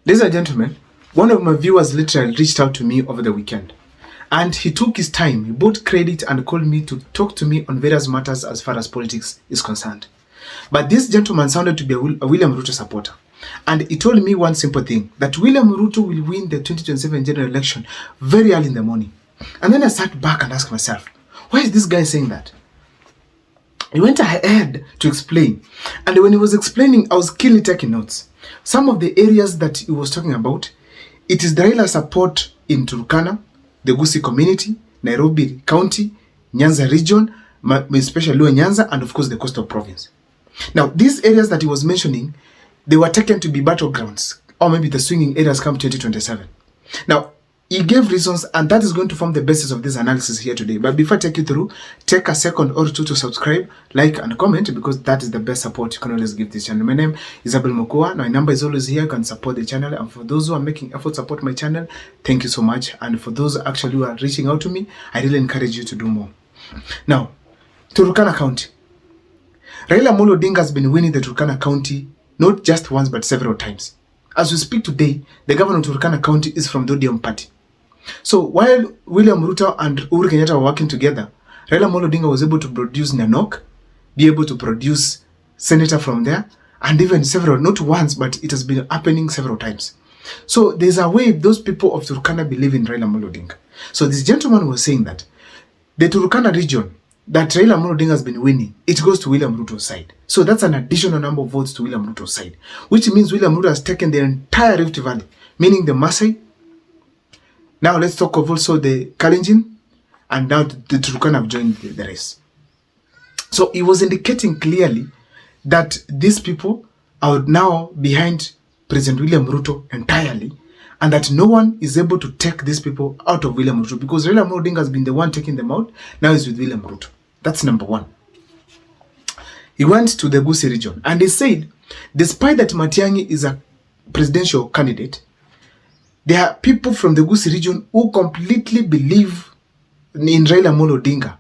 Ladies and gentlemen, one of my viewers literally reached out to me over the weekend. And he took his time, he brought credit and called me to talk to me on various matters as far as politics is concerned. But this gentleman sounded to be a William Ruto supporter. And he told me one simple thing, that William Ruto will win the 2027 general election very early in the morning. And then I sat back and asked myself, why is this guy saying that? He went ahead to explain. And when he was explaining, I was keenly taking notes. Some of the areas that he was talking about, it is the Raila support in Turkana, the Guusi community, Nairobi County, Nyanza region, especially Lower Nyanza, and of course the coastal province. Now, these areas that he was mentioning, they were taken to be battlegrounds, or maybe the swinging areas come 2027. Now, he gave reasons, and that is going to form the basis of this analysis here today. But before I take you through, take a second or two to subscribe, like, and comment, because that is the best support you can always give this channel. My name is Abel Mokua. My number is always here. You can support the channel. And for those who are making effort to support my channel, thank you so much. And for those actually who are reaching out to me, I really encourage you to do more. Now, Turkana County. Raila Amolo Odinga has been winning the Turkana County not just once, but several times. As we speak today, the governor of Turkana County is from the ODM party. So while William Ruto and Uhuru Kenyatta were working together, Raila Amolo Odinga was able to produce Nanok, be able to produce senator from there, and even several, not once, but it has been happening several times. So there's a way those people of Turkana believe in Raila Amolo Odinga. So this gentleman was saying that the Turkana region that Raila Amolo Odinga has been winning, it goes to William Ruto's side. So that's an additional number of votes to William Ruto's side, which means William Ruto has taken the entire Rift Valley, meaning the Maasai. Now let's talk of also the Kalenjin, and now the Turkana have joined the race. So he was indicating clearly that these people are now behind President William Ruto entirely, and that no one is able to take these people out of William Ruto, because Raila Amolo Odinga has been the one taking them out. Now he's with William Ruto. That's number one. He went to the Guusi region, and he said, despite that Matiang'i is a presidential candidate, there are people from the Guusi region who completely believe in Raila Amolo Odinga,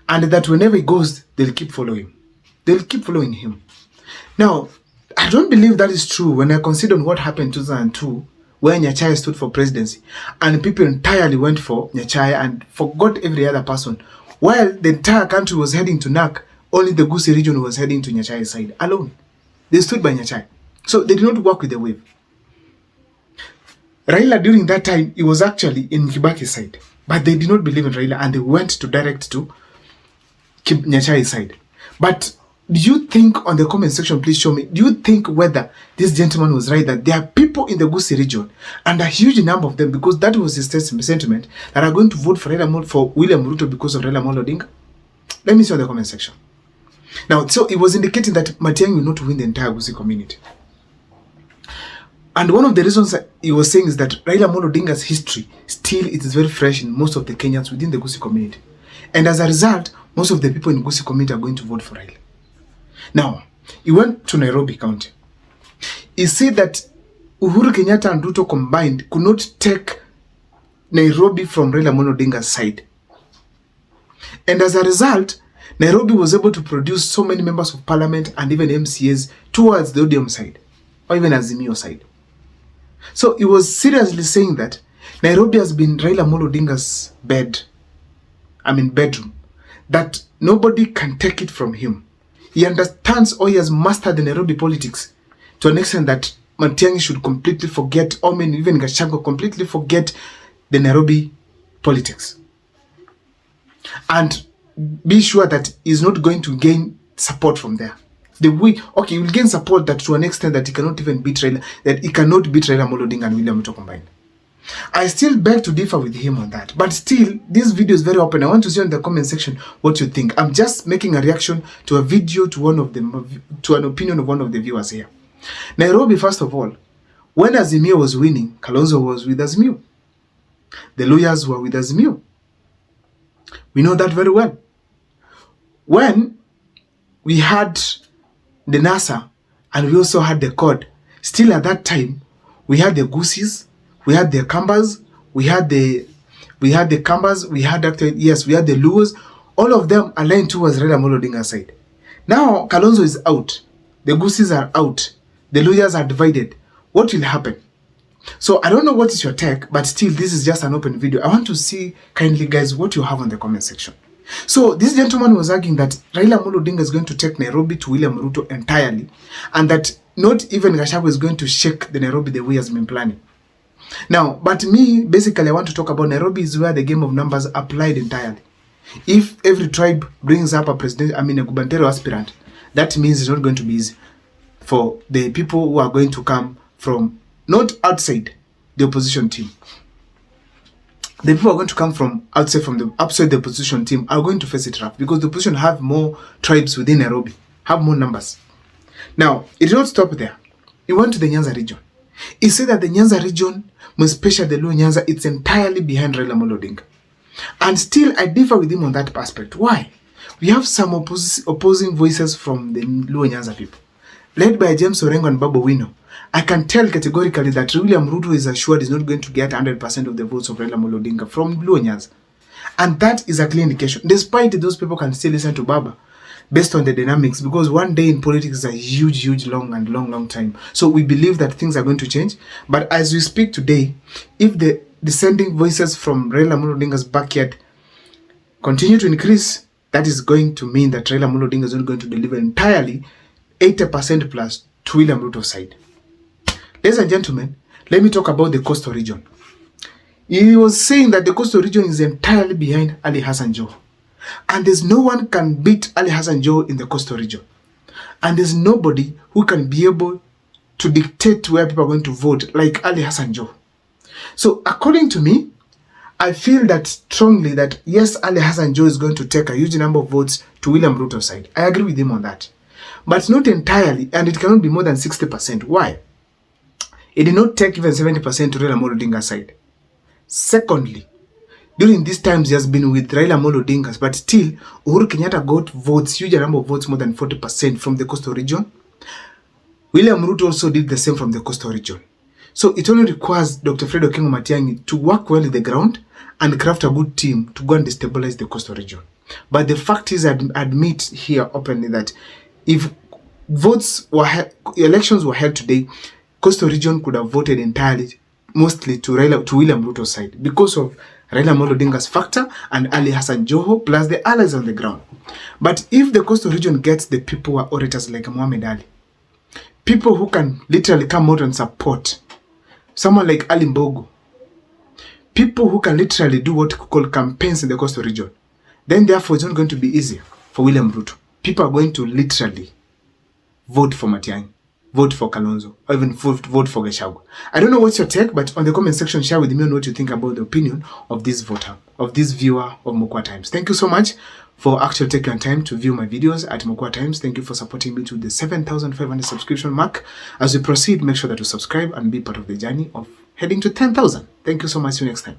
and that whenever he goes, they'll keep following. They'll keep following him. Now, I don't believe that is true when I consider what happened in 2002, where Nyachai stood for presidency, and people entirely went for Nyachai and forgot every other person. While the entire country was heading to NAC, only the Guusi region was heading to Nyachai's side alone. They stood by Nyachai. So they did not work with the wave. Raila, during that time, he was actually in Kibaki's side. But they did not believe in Raila, and they went to direct to Nyachai's side. But do you think, on the comment section, please show me, do you think whether this gentleman was right, that there are people in the Guusi region, and a huge number of them, because that was his sentiment, that are going to vote for William Ruto because of Raila Amolo Odinga? Let me see on the comment section. Now, so it was indicating that Matiang'i will not win the entire Guusi community. And one of the reasons that he was saying is that Raila Amolo Odinga's history, still it is very fresh in most of the Kenyans within the Guusi community. And as a result, most of the people in the Guusi community are going to vote for Raila. Now, he went to Nairobi County. He said that Uhuru Kenyatta and Ruto combined could not take Nairobi from Raila Amolo Odinga's side. And as a result, Nairobi was able to produce so many members of parliament and even MCAs towards the ODM side, or even Azimio side. So he was seriously saying that Nairobi has been Raila Amolo Odinga's bedroom, that nobody can take it from him. He understands, or he has mastered the Nairobi politics to an extent that Matiang'i should completely forget, or even Gachagua completely forget the Nairobi politics. And be sure that he's not going to gain support from there. He will gain support that to an extent that he cannot even beat Raila, that he cannot beat Raila Amolo Odinga and William Ruto combined. I still beg to differ with him on that, but still, this video is very open. I want to see in the comment section what you think. I'm just making a reaction to a video, to an opinion of one of the viewers here. Nairobi, first of all, when Azimio was winning, Kalonzo was with Azimio. The lawyers were with Azimio. We know that very well. When we had the NASA and we also had the CORD, still at that time, we had the Guusis, we had the Kambas, we had the Kambas, we had the Luos, all of them aligned towards Raila Amolo Odinga's side. Now Kalonzo is out, the Guusis are out, the lawyers are divided. What will happen? So I don't know what is your take, but still this is just an open video. I want to see kindly guys what you have on the comment section. So this gentleman was arguing that Raila Amolo Odinga is going to take Nairobi to William Ruto entirely, and that not even Gachagua is going to shake the Nairobi the way he has been planning. Now, but me, basically I want to talk about Nairobi is where the game of numbers applied entirely. If every tribe brings up a gubernatorial aspirant, that means it's not going to be easy for the people who are going to come from not outside the opposition team. The people are going to come from outside the opposition team are going to face it rough because the opposition have more tribes within Nairobi, have more numbers. Now, it did not stop there. It went to the Nyanza region. He said that the Nyanza region, most especially the Luo Nyanza, it's entirely behind Raila Amolo Odinga. And still, I differ with him on that aspect. Why? We have some opposing voices from the Luo Nyanza people, led by James Orengo and Babu Wino. I can tell categorically that William Ruto is assured is not going to get 100% of the votes of Raila Amolo Odinga from Luo Nyanza. And that is a clear indication. Despite those people can still listen to Baba based on the dynamics, because one day in politics is a huge, long time. So we believe that things are going to change. But as we speak today, if the descending voices from Raila Amolo Odinga's backyard continue to increase, that is going to mean that Raila Amolo Odinga is not going to deliver entirely 80% plus to William Ruto's side. Ladies and gentlemen, let me talk about the coastal region. He was saying that the coastal region is entirely behind Ali Hassan Joho. And there's no one can beat Ali Hassan Joho in the coastal region. And there's nobody who can be able to dictate where people are going to vote like Ali Hassan Joho. So according to me, I feel that strongly that yes, Ali Hassan Joho is going to take a huge number of votes to William Ruto's side. I agree with him on that. But not entirely, and it cannot be more than 60%. Why? It did not take even 70% to Raila Amolo Odinga's side. Secondly, during these times he has been with Raila Amolo Odinga, but still Uhuru Kenyatta got votes, huge number of votes, more than 40% from the coastal region. William Ruto also did the same from the coastal region. So it only requires Dr. Fred Okengo Matiang'i to work well in the ground and craft a good team to go and destabilize the coastal region. But the fact is, admit here openly that if elections were held today, coastal region could have voted entirely, mostly to William Ruto's side because of Raila Amolo Odinga's factor and Ali Hassan Joho plus the allies on the ground. But if the coastal region gets the people who are orators like Muhammad Ali, people who can literally come out and support someone like Ali Mbogo, people who can literally do what we call campaigns in the coastal region, then therefore it's not going to be easy for William Ruto. People are going to literally vote for Matiang'i, vote for Kalonzo, or even vote for Gachagua. I don't know what's your take, but on the comment section, share with me on what you think about the opinion of this voter, of this viewer of Mokwa Times. Thank you so much for actually taking your time to view my videos at Mokwa Times. Thank you for supporting me to the 7,500 subscription mark. As we proceed, make sure that you subscribe and be part of the journey of heading to 10,000. Thank you so much. See you next time.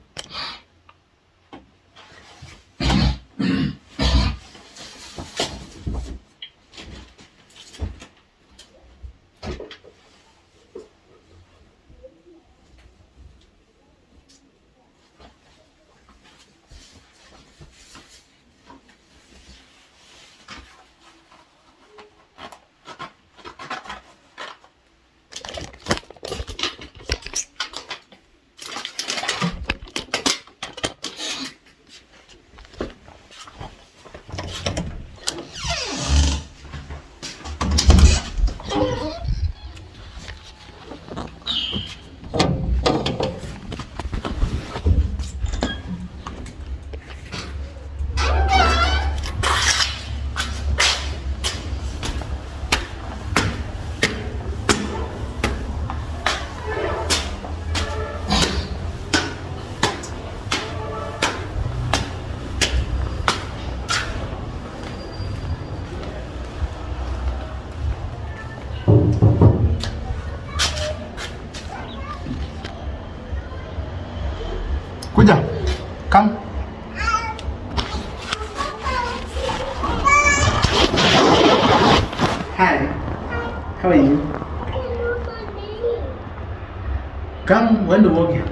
Kuja, come. Hi, how are you? Come, when to walk here.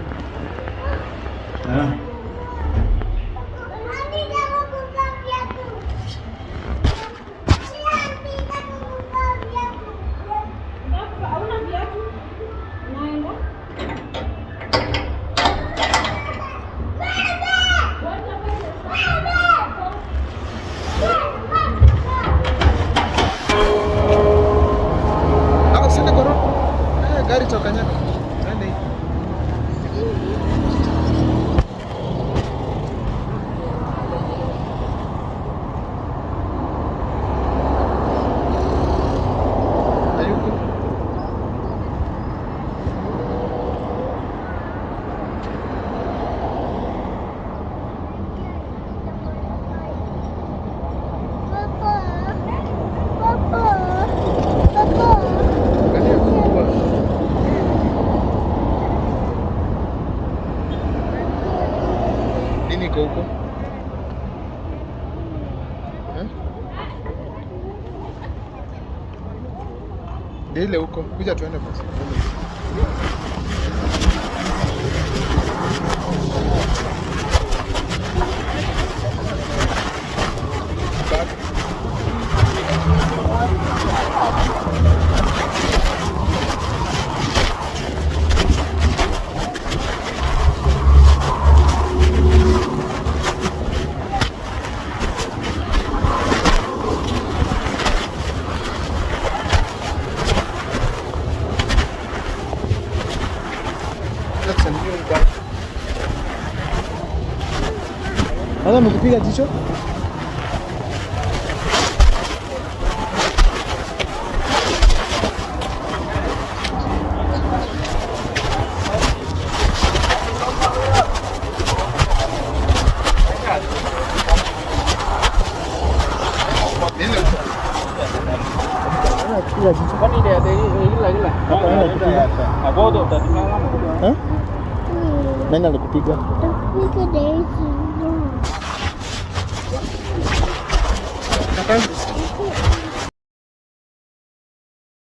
Huko dile huko, kuja tuende basi. Sasa mkupiga jicho? Nani alikupiga? Daisy.